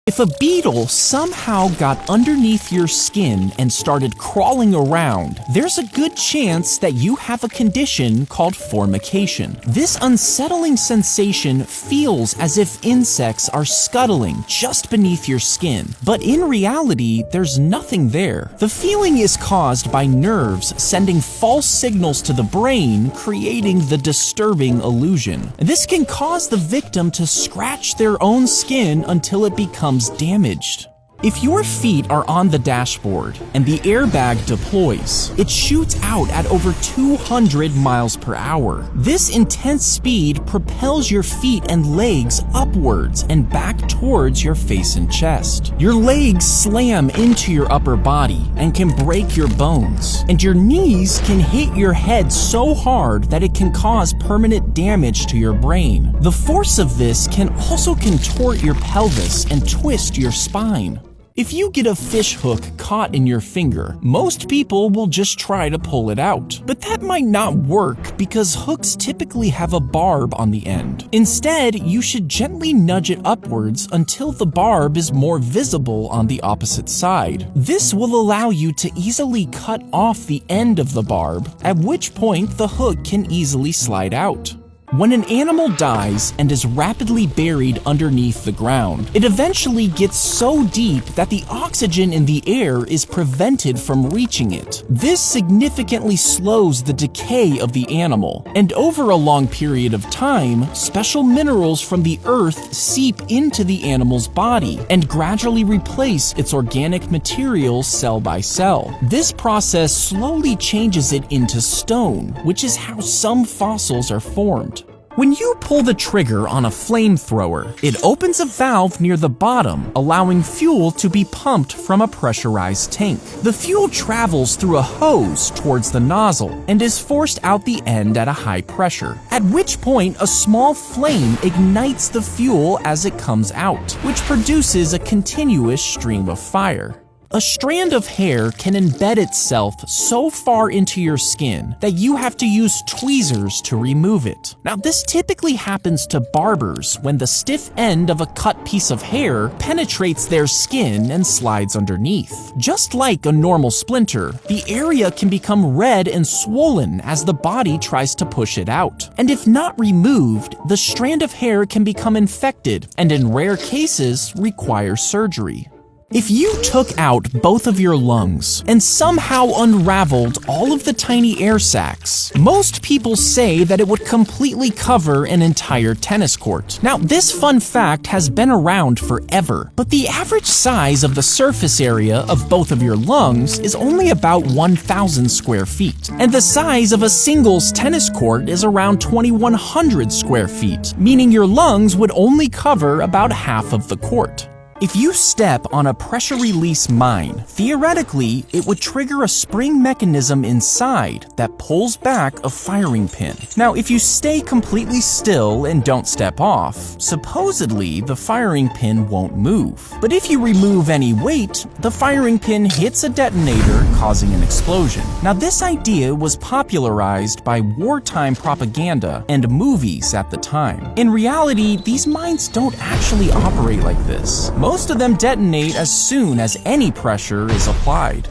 If a beetle somehow got underneath your skin and started crawling around, there's a good chance that you have a condition called formication. This unsettling sensation feels as if insects are scuttling just beneath your skin, but in reality, there's nothing there. The feeling is caused by nerves sending false signals to the brain, creating the disturbing illusion. This can cause the victim to scratch their own skin until it becomes damaged. If your feet are on the dashboard and the airbag deploys, it shoots out at over 200 miles per hour. This intense speed propels your feet and legs upwards and back towards your face and chest. Your legs slam into your upper body and can break your bones, and your knees can hit your head so hard that it can cause permanent damage to your brain. The force of this can also contort your pelvis and twist your spine. If you get a fish hook caught in your finger, most people will just try to pull it out. But that might not work because hooks typically have a barb on the end. Instead, you should gently nudge it upwards until the barb is more visible on the opposite side. This will allow you to easily cut off the end of the barb, at which point the hook can easily slide out. When an animal dies and is rapidly buried underneath the ground, it eventually gets so deep that the oxygen in the air is prevented from reaching it. This significantly slows the decay of the animal, and over a long period of time, special minerals from the earth seep into the animal's body and gradually replace its organic material cell by cell. This process slowly changes it into stone, which is how some fossils are formed. When you pull the trigger on a flamethrower, it opens a valve near the bottom, allowing fuel to be pumped from a pressurized tank. The fuel travels through a hose towards the nozzle and is forced out the end at a high pressure, at which point a small flame ignites the fuel as it comes out, which produces a continuous stream of fire. A strand of hair can embed itself so far into your skin that you have to use tweezers to remove it. Now, this typically happens to barbers when the stiff end of a cut piece of hair penetrates their skin and slides underneath. Just like a normal splinter, the area can become red and swollen as the body tries to push it out. And if not removed, the strand of hair can become infected and in rare cases require surgery. If you took out both of your lungs and somehow unraveled all of the tiny air sacs, most people say that it would completely cover an entire tennis court. Now, this fun fact has been around forever, but the average size of the surface area of both of your lungs is only about 1,000 square feet, and the size of a singles tennis court is around 2,100 square feet, meaning your lungs would only cover about half of the court. If you step on a pressure release mine, theoretically, it would trigger a spring mechanism inside that pulls back a firing pin. Now, if you stay completely still and don't step off, supposedly the firing pin won't move. But if you remove any weight, the firing pin hits a detonator, causing an explosion. Now, this idea was popularized by wartime propaganda and movies at the time. In reality, these mines don't actually operate like this. Most of them detonate as soon as any pressure is applied.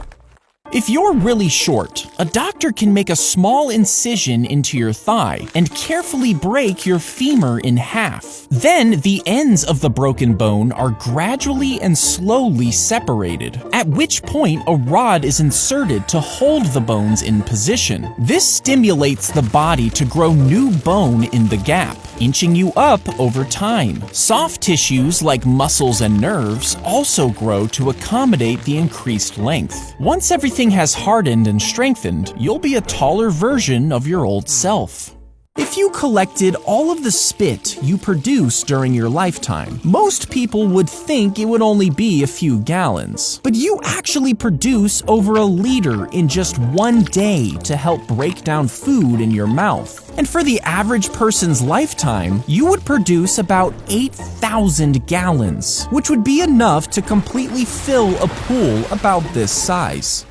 If you're really short, a doctor can make a small incision into your thigh and carefully break your femur in half. Then the ends of the broken bone are gradually and slowly separated, at which point a rod is inserted to hold the bones in position. This stimulates the body to grow new bone in the gap, inching you up over time. Soft tissues like muscles and nerves also grow to accommodate the increased length. Once everything has hardened and strengthened, you'll be a taller version of your old self. If you collected all of the spit you produce during your lifetime, most people would think it would only be a few gallons. But you actually produce over a liter in just one day to help break down food in your mouth. And for the average person's lifetime, you would produce about 8,000 gallons, which would be enough to completely fill a pool about this size.